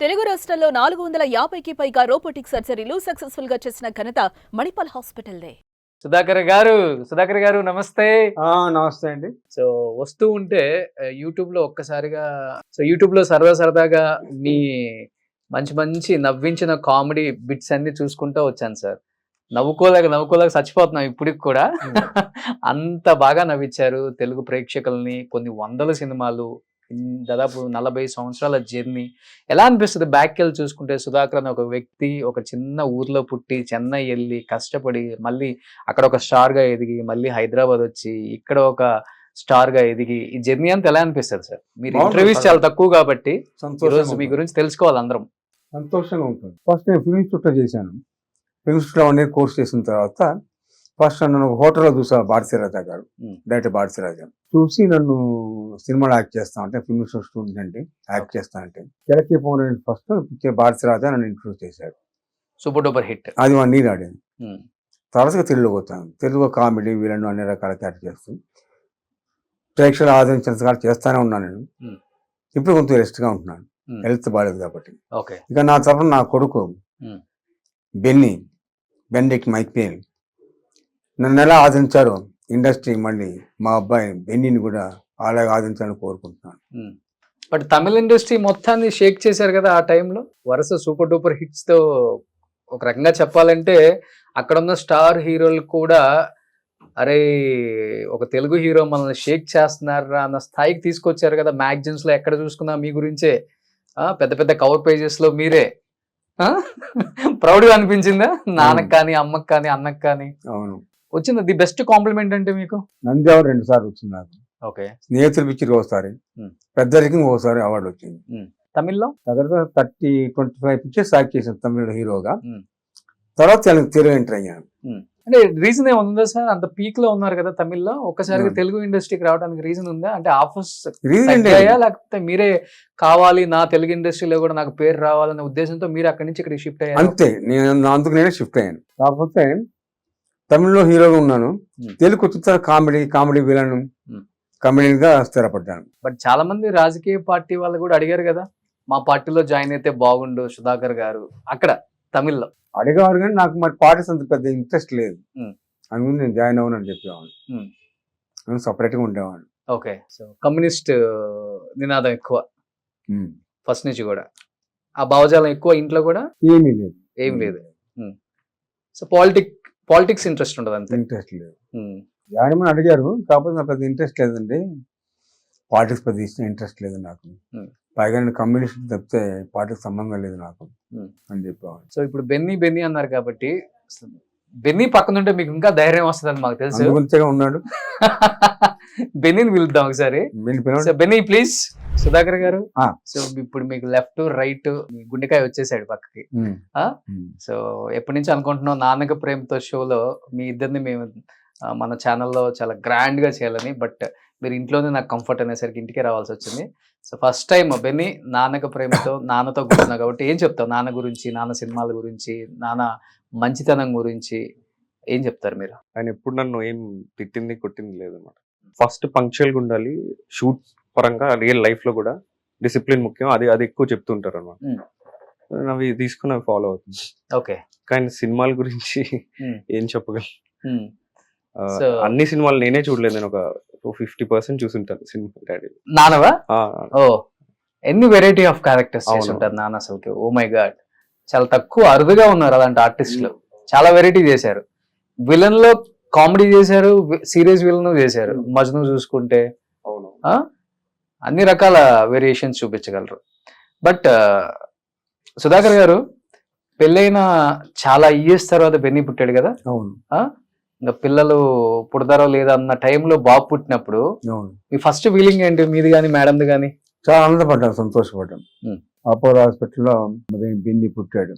తెలుగు రాష్ట్రాల్లో 450కి పైగా రోబోటిక్ సర్జరీలు సక్సెస్ఫుల్ గా చేసిన ఘనత మణిపాల్ హాస్పిటల్దే. సుధాకర్ గారు నమస్తే. నమస్తే అండి. సో వస్తూ ఉంటే యూట్యూబ్ లో ఒక్కసారిగా యూట్యూబ్ లో సరదాగా మీ మంచి నవ్వించిన కామెడీ బిట్స్ అన్ని చూసుకుంటూ వచ్చాను సార్. నవ్వుకోలేక చచ్చిపోతున్నాం ఇప్పటికి కూడా. అంత బాగా నవ్వించారు తెలుగు ప్రేక్షకుల్ని. కొన్ని వందల సినిమాలు, దాదాపు 40 సంవత్సరాల జర్నీ. ఎలా అనిపిస్తుంది బ్యాక్ వెళ్ళి చూసుకుంటే? సుధాకర్ అనే ఒక వ్యక్తి ఒక చిన్న ఊర్లో పుట్టి చెన్నై వెళ్ళి కష్టపడి మళ్ళీ అక్కడ ఒక స్టార్ గా ఎదిగి మళ్ళీ హైదరాబాద్ వచ్చి ఇక్కడ ఒక స్టార్ గా ఎదిగి ఈ జర్నీ అంతా ఎలా అనిపిస్తుంది సార్? మీరు ఇంటర్వ్యూస్ చాలా తక్కువ కాబట్టి ఈరోజు మీ గురించి తెలుసుకోవాలి అందరం. సంతోషంగా ఉంటుంది. ఫస్ట్ నేను ఫిల్మ్ ఇన్స్టిట్యూట్ చేశాను. ఫిల్మ్ ఇన్స్టిట్యూట్లో 1 year కోర్స్ చేసిన తర్వాత ఫస్ట్ నన్ను హోటల్లో చూసా భారతీరాజా గారు, డైరెక్టర్ భారతీరాజా చూసి నన్ను సినిమాలో యాక్ట్ చేస్తా అంటే ఫిల్మ్ ఇన్స్టిట్యూట్ స్టూడెంట్ అంటే యాక్ట్ చేస్తా అంటే తెలకి పోయిన ఫస్ట్ భారతీరాజా నన్ను ఇంట్రొడ్యూస్ చేశాడు. Super duper hit. అది 1 year ఆడింది. తరచుగా తెలుగులోకి వచ్చాను. తెలుగు కామెడీ వీళ్ళను అన్ని రకాల క్యారెక్టర్ చేస్తూ ప్రేక్షకులు ఆదరించినంతగా చేస్తానే ఉన్నాను నేను. ఇప్పుడు కొంచెం రెస్ట్గా ఉంటున్నాను, హెల్త్ బాగాలేదు కాబట్టి. ఇక నా తరఫున నా కొడుకు బెన్నిక్ మైకేల్ నన్ను ఎలా ఆదరించారో ఇండస్ట్రీ మళ్ళీ మా అబ్బాయి బెన్నీని కూడా అలాగే ఆదరించాలని కోరుకుంటున్నాను. బట్ తమిళ ఇండస్ట్రీ మొత్తాన్ని షేక్ చేశారు కదా ఆ టైంలో, వరుస సూపర్ డూపర్ హిట్స్ తో. ఒక రకంగా చెప్పాలంటే అక్కడ ఉన్న స్టార్ హీరోలు కూడా అరే ఒక తెలుగు హీరో మనల్ని షేక్ చేస్తున్నారా అన్న స్థాయికి తీసుకొచ్చారు కదా. మ్యాగజైన్స్ లో ఎక్కడ చూసుకున్నా మీ గురించే, పెద్ద కవర్ పేజెస్ లో మీరే. ప్రౌడ్ గా అనిపించిందా నాన్నకు కానీ, అమ్మకి కానీ, అన్నకు కానీ? అవును, వచ్చింది. ది బెస్ట్ కాంప్లిమెంట్ అంటే మీకు? నంది అవార్డు 2 సార్లు వచ్చింది నాకు. ఓకే. స్నేహితులు పిక్చర్ ఒకసారి, పెద్దరికి ఒకసారి అవార్డు వచ్చింది. తమిళ్లో దగ్గర 25 పిక్చర్స్ యాక్ట్ చేశాను తమిళ హీరోగా. తర్వాత తెలుగు ఎంటర్ అయ్యాను. అంటే రీజన్ ఏముందా సార్? అంత పీక్ లో ఉన్నారు కదా తమిళ్లో, ఒక్కసారిగా తెలుగు ఇండస్ట్రీకి రావడానికి రీజన్ ఉందా? అంటే ఆఫర్స్ లేకపోతే మీరే కావాలి నా తెలుగు ఇండస్ట్రీలో కూడా నాకు పేరు రావాలనే ఉద్దేశంతో మీరు అక్కడి నుంచి ఇక్కడ షిఫ్ట్ అయ్యారు? అంతే, నేను అందుకు నేనే షిఫ్ట్ అయ్యాను. కాకపోతే తమిళ్లో హీరోగా ఉన్నాను, తెలుగు వచ్చిన కామెడీ విలను కమెడియన్గా స్థిరపడ్డాను. బట్ చాలా మంది రాజకీయ పార్టీ వాళ్ళు కూడా అడిగారు కదా, మా పార్టీలో జాయిన్ అయితే బాగుండు సుధాకర్ గారు. అక్కడ తమిళ్లో అడిగేవారు కానీ నాకు మరి పార్టీస్ అంత పెద్ద ఇంట్రెస్ట్ లేదు. అందుకని నేను జాయిన్ అవ్వనని చెప్పేవాడిని, సపరేట్గా ఉండేవాడిని. ఓకే. సో కమ్యూనిస్ట్ నినాదం ఎక్కువ ఫస్ట్ నుంచి కూడా, ఆ భావజాలం ఎక్కువ ఇంట్లో కూడా ఏం లేదు. సో పాలిటిక్స్ ఇంట్రెస్ట్ ఉండదు అంతే? ఇంట్రెస్ట్ లేదు. జాయిన్ అని అడిగారు, కాకపోతే నాకు పెద్ద ఇంట్రెస్ట్ లేదండి. పాలిటిక్స్ పెద్ద ఇంట్రెస్ట్ లేదు నాకు. పైగా నేను కమ్యూనిస్ట్ తప్పితే పార్టీకి సంబంధం లేదు నాకు అని చెప్పేవాడు. సో ఇప్పుడు బెన్నీ అన్నారు కాబట్టి, బెన్నీ పక్కన ఉంటే మీకు ఇంకా ధైర్యం వస్తుందని మాకు తెలుసు. మంచిగా ఉన్నాడు. బెన్నీని పిలుద్దాం ఒకసారి. Benny please. సుధాకర్ గారు, సో ఇప్పుడు మీకు లెఫ్ట్ రైట్ గుండెకాయ వచ్చేసాడు పక్కకి. సో ఎప్పటి నుంచి అనుకుంటున్నాం నాన్నక ప్రేమతో షోలో మీ ఇద్దరిని మేము మన ఛానల్లో చాలా గ్రాండ్ గా చేయాలని. బట్ మీరు ఇంట్లోనే నాకు కంఫర్ట్ అనేసరికి ఇంటికే రావాల్సి వచ్చింది. సో ఫస్ట్ టైం బెన్నీ నాన్నక ప్రేమతో నాన్నతో కూర్చున్నా కాబట్టి ఏం చెప్తావు నాన్న గురించి, నాన్న సినిమాల గురించి, నాన్న మంచితనం గురించి ఏం చెప్తారు మీరు? ఆయన ఎప్పుడు నన్ను ఏం తిట్టింది కొట్టింది లేదన్నమాట. ఫస్ట్ పంక్చువల్గా ఉండాలి, షూట్ పరంగా రియల్ లైఫ్ లో కూడా డిసిప్లిన్ ముఖ్యం, అది ఎక్కువ చెప్తుంటారు అనమాట. అవి తీసుకుని ఫాలో అవుతుంది. ఓకే. కానీ సినిమాల గురించి ఏం చెప్పగలను? అన్ని సినిమాలు నేనే చూడలేదు, నేను ఒక 50% చూసుంటాను సినిమా. డాడీ నాన్నవా? ఓ, ఎన్ని వెరైటీ ఆఫ్ క్యారెక్టర్స్ చేస్తుంటారు నాన్న అసలుకి. ఓ మై గాడ్, చాలా తక్కువ అరుదుగా ఉన్నారు అలాంటి ఆర్టిస్టులు. చాలా వెరైటీ చేశారు. విలన్ లో కామెడీ చేశారు, సీరియస్ విలన్ చేశారు. మజ్ను చూసుకుంటే అన్ని రకాల వేరియేషన్స్ చూపించగలరు. బట్ సుధాకర్ గారు పెళ్ళైన చాలా ఇయర్స్ తర్వాత బెన్నీ పుట్టాడు కదా. ఇంకా పిల్లలు పుడతారో లేదా అన్న టైంలో బాబు పుట్టినప్పుడు మీ ఫస్ట్ ఫీలింగ్ ఏంటి, మీది కానీ మేడంది కానీ? చాలా ఆనందపడ్డాను, సంతోషపడ్డాను. అపోలో హాస్పిటల్లో బెన్నీ పుట్టాడు,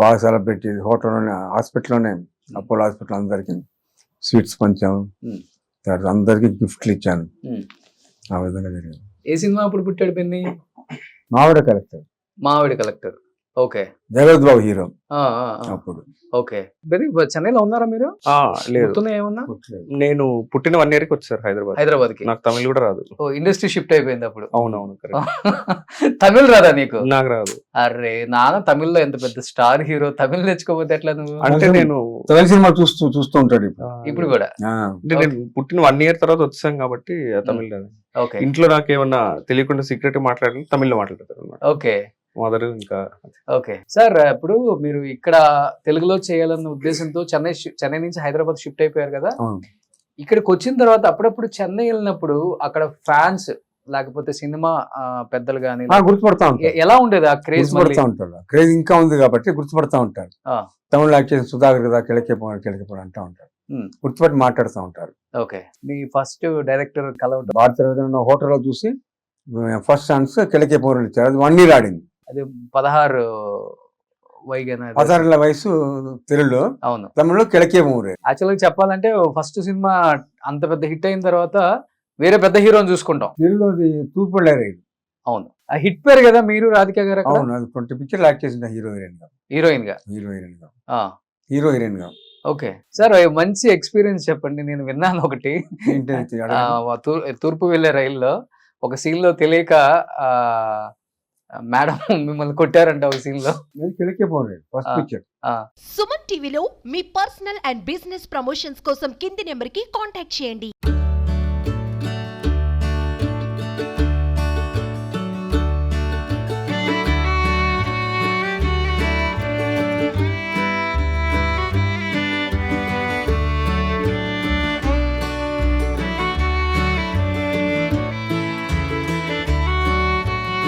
బాగా సెలబ్రేట్ చేసి హోటల్లోనే హాస్పిటల్లోనే అపోలో హాస్పిటల్ అందరికి స్వీట్స్ పంచాము, అందరికి గిఫ్ట్లు ఇచ్చాను. ఆ విధంగా జరిగింది. ఏ సినిమా అప్పుడు పుట్టాడు బెన్నీ? మావిడ కలెక్టర్. మావిడ కలెక్టర్. ఓకే జగత్ బాబు హీరో అప్పుడు. ఓకే మరి చెన్నైలో ఉన్నారా మీరు? లేదు, గుర్తున్నాయా ఏమన్నా? నేను పుట్టిన 1 year కి వచ్చారు హైదరాబాద్ కి. నాకు తమిళ్ కూడా రాదు. ఇండస్ట్రీ షిఫ్ట్ అయిపోయింది అప్పుడు. అవునవును, తమిళ్ రాదా నీకు? నాకు రాదు. అరే నాన్న తమిళ్లో ఎంత పెద్ద స్టార్ హీరో, తమిళ్ నేర్చుకోకపోతే ఎట్లా నువ్వు? అంటే నేను తమిళ సినిమా చూస్తూ ఉంటాడు ఇప్పుడు కూడా. అంటే నేను పుట్టిన 1 year తర్వాత వచ్చాను కాబట్టి తమిళ్ రాదు. ఓకే ఇంట్లో నాకు ఏమన్నా తెలియకుండా సీక్రెట్ మాట్లాడాలి, తమిళ్లో మాట్లాడతారు అనమాట ఓకే మదర్. ఇంకా ఓకే సార్, ఇప్పుడు మీరు ఇక్కడ తెలుగులో చేయాలన్న ఉద్దేశంతో చెన్నై నుంచి హైదరాబాద్ షిఫ్ట్ అయిపోయారు కదా. ఇక్కడికి వచ్చిన తర్వాత అప్పుడప్పుడు చెన్నై వెళ్ళినప్పుడు అక్కడ ఫ్యాన్స్ లేకపోతే సినిమా పెద్దలు గానీ గుర్తుపడతా ఉంటారు. ఎలా ఉండేది ఆ క్రేజ్? గుర్తుపడతా ఉంటారు. క్రేజ్ ఇంకా ఉంది కాబట్టి గుర్తుపడతా ఉంటారు. తమిళ యాక్ట్ చేసిన సుధాకర్ కదా కిళకే అంటా ఉంటారు. గుర్తుపట్టి మాట్లాడుతూ ఉంటారు. ఓకే, మీ ఫస్ట్ డైరెక్టర్ కలవటం భారతీయ హోటల్లో చూసి ఫస్ట్ ఛాన్స్ కిళకే పౌరులు ఇచ్చారు. అది 1 year ఆడింది. అది 16 వయసు తెలుగులో, అవును. తమిళలో కిళకే పౌరే. యాక్చువల్గా చెప్పాలంటే ఫస్ట్ సినిమా అంత పెద్ద హిట్ అయిన తర్వాత వేరే పెద్ద హీరోని చూసుకుంటాం. తెలుగులో తూర్పు రైలు. అవును, ఆ హిట్ పేరు కదా మీరు రాధిక గారు. అవును, అది 20 పిక్చర్లు యాక్ట్ చేసిన హీరోయిన్ గా. ఓకే సార్, మంచి ఎక్స్పీరియన్స్ చెప్పండి. నేను విన్నాను ఒకటి, తూర్పు వెళ్లే రైల్లో ఒక సీన్ లో తెలియక మేడం మిమ్మల్ని కొట్టారంట ఒక సీన్ లో. సుమన్ టీవీలో మీ పర్సనల్ అండ్ బిజినెస్ ప్రమోషన్స్ కోసం కింది నెంబర్ కి కాంటాక్ట్ చేయండి.